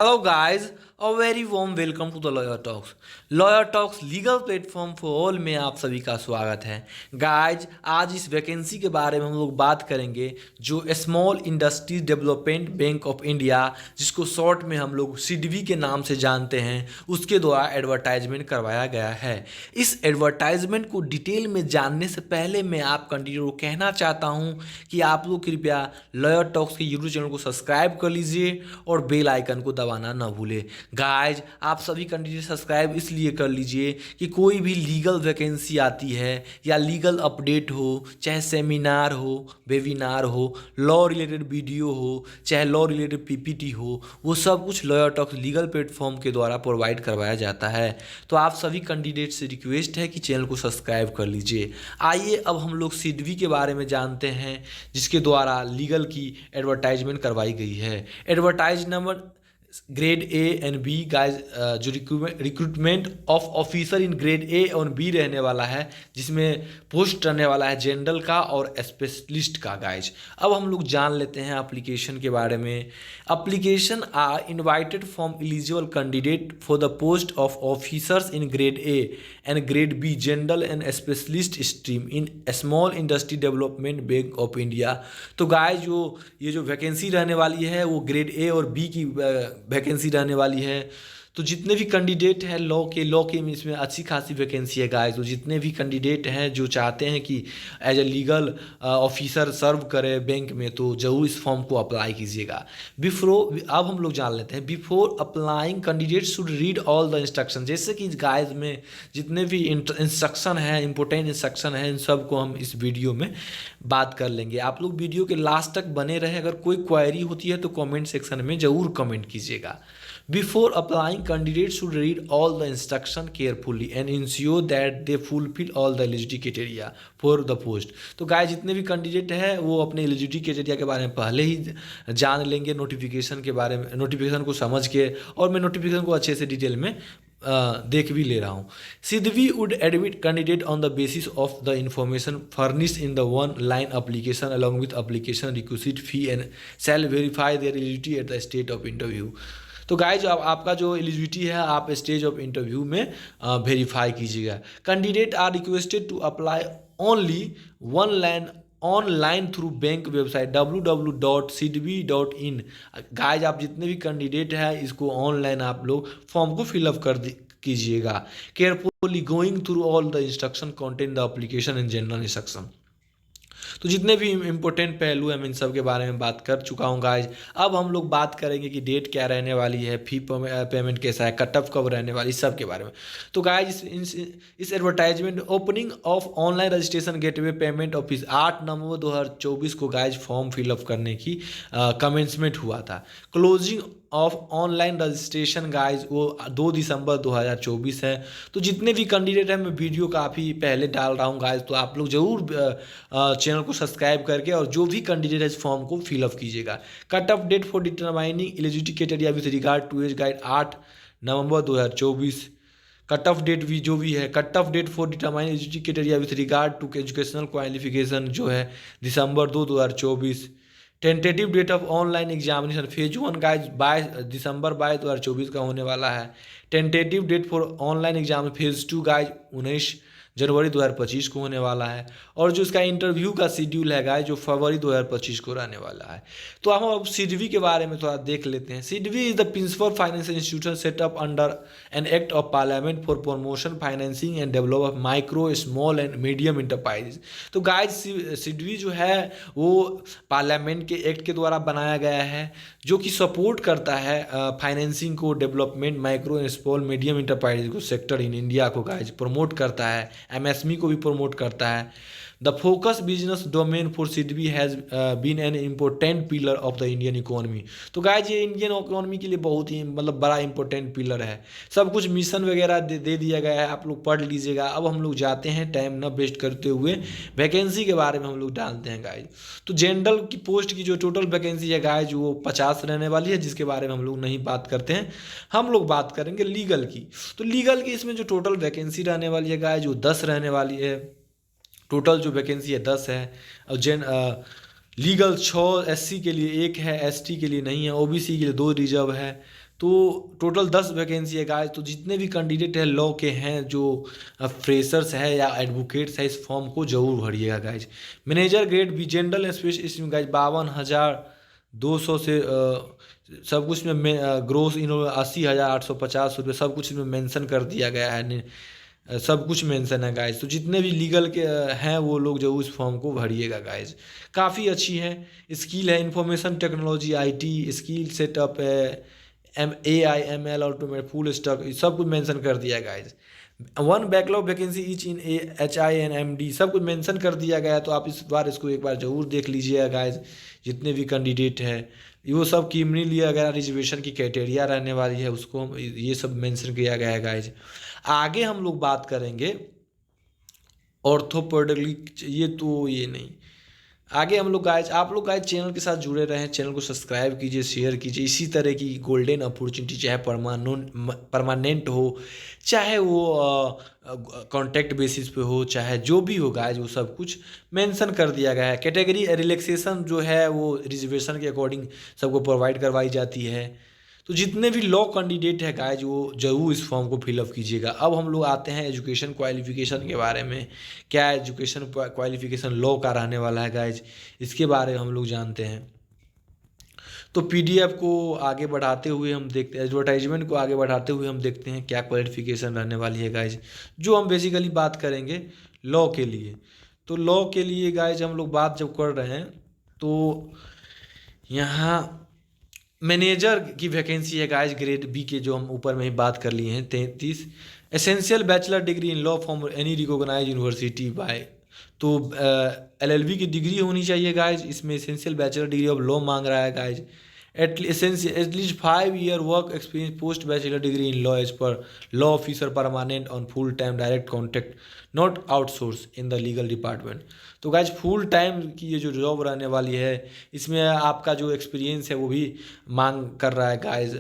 Hello, guys. A very warm welcome to the Lawyer Talks. Lawyer talks legal platform for all में आप सभी का स्वागत है। गाइज, आज इस वैकेंसी के बारे में हम लोग बात करेंगे जो small industries development bank of India, जिसको शॉर्ट में हम लोग सिडबी के नाम से जानते हैं, उसके द्वारा एडवर्टाइजमेंट करवाया गया है। इस एडवर्टाइजमेंट को डिटेल में जानने से पहले मैं आप कंटिन्यू को कहना चाहता हूँ कि आप लोग कृपया लॉयर टॉक्स के यूट्यूब चैनल को सब्सक्राइब कर लीजिए और बेल आइकन को दबाना न भूलें। गाइज, आप सभी कंटिन्यू सब्सक्राइब इसलिए कर लीजिए कि कोई भी लीगल वैकेंसी आती है या लीगल अपडेट हो, चाहे सेमिनार हो, वेबिनार हो, लॉ रिलेटेड वीडियो हो, चाहे लॉ रिलेटेड पीपीटी हो, वो सब कुछ लॉयर टॉक्स लीगल प्लेटफॉर्म के द्वारा प्रोवाइड करवाया जाता है। तो आप सभी कैंडिडेट से रिक्वेस्ट है कि चैनल को सब्सक्राइब कर लीजिए। आइए अब हम लोग सिडबी के बारे में जानते हैं, जिसके द्वारा लीगल की एडवर्टाइजमेंट करवाई गई है। Advertise number grade A and B guys, जो recruitment of officer in grade A और बी रहने वाला है, जिसमें पोस्ट रहने वाला है जनरल का और स्पेशलिस्ट का। गाइज, अब हम लोग जान लेते हैं एप्लीकेशन के बारे में। Application are invited from eligible candidate for the post of officers in grade A and grade B general and specialist stream in small industry development bank of India. तो गाइज, ये जो वैकेंसी रहने वाली है वो ग्रेड ए और B की vacancy रहने वाली है। तो जितने भी कैंडिडेट हैं लॉ के में इसमें अच्छी खासी वैकेंसी है गाइस। तो जितने भी कैंडिडेट हैं जो चाहते हैं कि एज ए लीगल ऑफिसर सर्व करे बैंक में, तो ज़रूर इस फॉर्म को अप्लाई कीजिएगा। अब हम लोग जान लेते हैं, before applying candidate should read all the instruction. जैसे कि गाइस में जितने भी इंस्ट्रक्शन है, इंपॉर्टेंट इंस्ट्रक्शन है, इन सब को हम इस वीडियो में बात कर लेंगे। आप लोग वीडियो के लास्ट तक बने रहें। अगर कोई क्वेरी होती है तो कमेंट सेक्शन में ज़रूर कमेंट कीजिएगा। Before applying, candidates should read all the instruction carefully and ensure that they fulfill all the eligibility criteria for the post। तो गाइस, जितने भी कैंडिडेट हैं वो अपने एलिजिबिलिटी क्राइटेरिया के बारे में पहले ही जान लेंगे, नोटिफिकेशन के बारे में, नोटिफिकेशन को समझ के। और मैं नोटिफिकेशन को अच्छे से डिटेल में देख भी ले रहा हूँ। SIDBI would admit candidate on the basis of the information furnished in the online application along with application requisite fee and shall verify their eligibility at the stage of interview. तो guys, आपका जो eligibility है आप stage of interview में verify कीजिएगा। Candidate are requested to apply only online online through bank website www.sidbi.in। Guys, आप जितने भी कैंडिडेट हैं इसको ऑनलाइन आप लोग फॉर्म को फिलअप कीजिएगा। Carefully going through all the instruction content the application and general instruction. तो जितने भी इम्पोर्टेंट पहलू हैं मैं इन सब के बारे में बात कर चुका हूँ गाइज। अब हम लोग बात करेंगे कि डेट क्या रहने वाली है, फी पेमेंट कैसा है, कट ऑफ कब रहने वाली, सब के बारे में। तो गाइज, इस advertisement opening of online registration gateway payment office 8 November 2024 को गाइज फॉर्म फिलअप करने की कमेंसमेंट हुआ था। Closing of online registration guys वो 2 दिसंबर 2024 है। तो जितने भी कैंडिडेट हैं, मैं वीडियो काफ़ी पहले डाल रहा हूँ गाइज, तो आप लोग ज़रूर चैनल को सब्सक्राइब करके और जो भी कैंडिडेट है इस फॉर्म को फिलअप कीजिएगा। Cut off date for determining eligibility criteria with regard to age guide 8 November 2024। Cut off date भी जो भी है, cut off date for determining eligibility criteria with regard to educational qualification जो है दिसंबर 2 2024। Tentative date of online examination phase 1 guys 22 दिसंबर 2024 का होने वाला है। Tentative date for online exam phase 2 guys 19 जनवरी 2025 को होने वाला है। और जो इसका इंटरव्यू का शेड्यूल है गाइज जो फरवरी 2025 को रहने वाला है। तो हम अब सिडबी के बारे में थोड़ा देख लेते हैं। SIDBI is the principal financial institution set up under an act of parliament for promotion financing and develop micro small and medium enterprise. तो गाइज, सिडबी जो है वो पार्लियामेंट के एक्ट के द्वारा बनाया गया है, जो कि सपोर्ट करता है फाइनेंसिंग को, development micro and small medium enterprise को, सेक्टर इन इंडिया को गाइज प्रमोट करता है, एमएसएमई को भी प्रमोट करता है। The focus business domain for SIDBI has been an important pillar of the Indian economy. तो गाइज, ये इंडियन इकोनॉमी के लिए बहुत ही मतलब बड़ा इंपॉर्टेंट पिलर है। सब कुछ मिशन वगैरह दे दिया गया है, आप लोग पढ़ लीजिएगा। अब हम लोग जाते हैं टाइम न वेस्ट करते हुए वैकेंसी के बारे में हम लोग डालते हैं गाइज। तो जनरल की पोस्ट की जो टोटल वैकेंसी है गाइज वो 50 रहने वाली है, जिसके बारे में हम लोग नहीं बात करते हैं। हम लोग बात करेंगे लीगल की। तो लीगल की इसमें जो टोटल वैकेंसी रहने वाली है गाइज वो 10 रहने वाली है। टोटल जो वैकेंसी है 10 है। और लीगल 6 एससी के लिए 1 है, एसटी के लिए नहीं है, ओबीसी के लिए 2 रिजर्व है। तो टोटल 10 वैकेंसी है गाइज। तो जितने भी कैंडिडेट है लॉ के हैं, जो फ्रेशर्स है या एडवोकेट्स है, इस फॉर्म को जरूर भरिएगा गाइज। मैनेजर ग्रेड भी जनरल स्पेशल इसमें गाइज 52,200 से सब कुछ में ग्रोस इन 80,850 रुपये सब कुछ में मेंशन कर दिया गया है, सब कुछ मेंशन है गाइज। तो जितने भी लीगल के हैं वो लोग जो उस फॉर्म को भरिएगा गाइज। काफ़ी अच्छी है, स्किल है information technology, IT skill setup है, AI ML automate full stock, सब कुछ मेंशन कर दिया guys. 1 backlog vacancy each in HI and MD सब कुछ मेंशन कर दिया गया। तो आप इस बार इसको एक बार ज़रूर देख लीजिएगा गाइज। जितने भी कैंडिडेट है वो सब कीमनी लिया गया, रिजर्वेशन की क्राइटेरिया रहने वाली है उसको ये सब मेंशन किया गया है गाइज। आगे हम लोग बात करेंगे ऑर्थोपेडिक, ये नहीं, आगे हम लोग गाइज, आप लोग गाइज चैनल के साथ जुड़े रहें, चैनल को सब्सक्राइब कीजिए, शेयर कीजिए। इसी तरह की गोल्डन अपॉर्चुनिटी चाहे परमानेंट हो, चाहे वो कॉन्ट्रैक्ट बेसिस पे हो, चाहे जो भी हो गाइज, वो सब कुछ मेंशन कर दिया गया है। कैटेगरी रिलैक्सेशन जो है वो रिजर्वेशन के अकॉर्डिंग सबको प्रोवाइड करवाई जाती है। तो जितने भी लॉ कैंडिडेट है गाइज वो जरूर इस फॉर्म को फिलअप कीजिएगा। अब हम लोग आते हैं एजुकेशन क्वालिफिकेशन के बारे में। क्या एजुकेशन क्वालिफिकेशन लॉ का रहने वाला है गाइज, इसके बारे में हम लोग जानते हैं। तो PDF को आगे बढ़ाते हुए हम देखते हैं, एडवर्टाइजमेंट को आगे बढ़ाते हुए हम देखते हैं क्या क्वालिफिकेशन रहने वाली है गाइज, जो हम बेसिकली बात करेंगे लॉ के लिए। तो लॉ के लिए गाइज हम लोग बात जब कर रहे हैं तो यहाँ मैनेजर की वैकेंसी है गाइज ग्रेड B के, जो हम ऊपर में ही बात कर लिए हैं 33। Essential bachelor degree in law from any recognize university by, तो LLB की डिग्री होनी चाहिए गाइज। इसमें essential bachelor degree of law मांग रहा है guys. At least 5 year work experience post bachelor degree in law as per law officer permanent on full time direct contact not outsource in the legal department. तो guys full time की ये जो job रहने वाली है, इसमें आपका जो एक्सपीरियंस है वो भी मांग कर रहा है गाइज।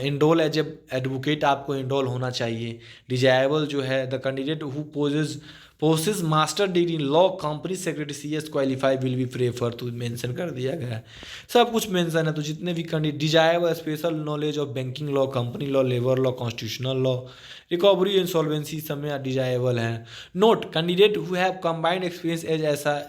इनरोल एज एडवोकेट आपको इनरोल होना चाहिए। डिजायबल जो है the candidate who possess master degree in law company secretary CS qualify will be prefer, तो मेंशन कर दिया गया है, सब कुछ मेंशन है। तो जितने भी candidate desirable special knowledge of banking law, company law, labour law, constitutional law, recovery insolvency समय डिजायबल है। Note candidate who have combined experience as ऐसा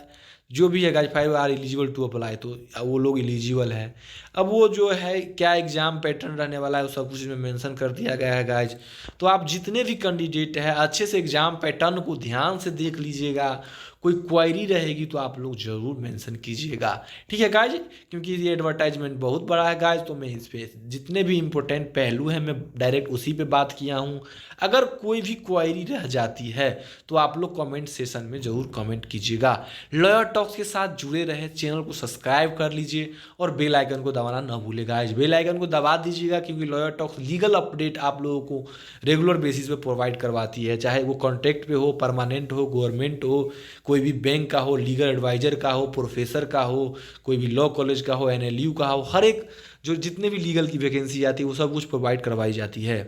जो भी है guys 5 are eligible to apply, तो वो लोग एलिजिबल है। अब वो जो है क्या एग्जाम पैटर्न रहने वाला है वो सब कुछ में मेंशन कर दिया गया है गाइज। तो आप जितने भी कैंडिडेट है अच्छे से एग्जाम पैटर्न को ध्यान से देख लीजिएगा। कोई क्वायरी रहेगी तो आप लोग ज़रूर मेंशन कीजिएगा, ठीक है गाइज, क्योंकि ये एडवर्टाइजमेंट बहुत बड़ा है गाइज। तो मैं इस पर जितने भी इंपॉर्टेंट पहलू हैं मैं डायरेक्ट उसी पे बात किया हूँ। अगर कोई भी क्वायरी रह जाती है तो आप लोग कमेंट सेशन में ज़रूर कमेंट कीजिएगा। लॉयर टॉक्स के साथ जुड़े रहे, चैनल को सब्सक्राइब कर लीजिए और बेल आइकन को दबाना ना भूलें गाइज। बेल आइकन को दबा दीजिएगा क्योंकि लॉयर टॉक्स लीगल अपडेट आप लोगों को रेगुलर बेसिस पे प्रोवाइड करवाती है, चाहे वो कॉन्ट्रैक्ट पे हो, परमानेंट हो, गवर्नमेंट हो, कोई भी बैंक का हो, लीगल एडवाइजर का हो, प्रोफेसर का हो, कोई भी लॉ कॉलेज का हो, NLU का हो, हर एक जो जितने भी लीगल की वैकेंसी आती है वो सब कुछ प्रोवाइड करवाई जाती है।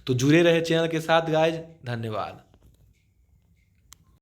तो जुड़े रहे चैनल के साथ गाइज, धन्यवाद।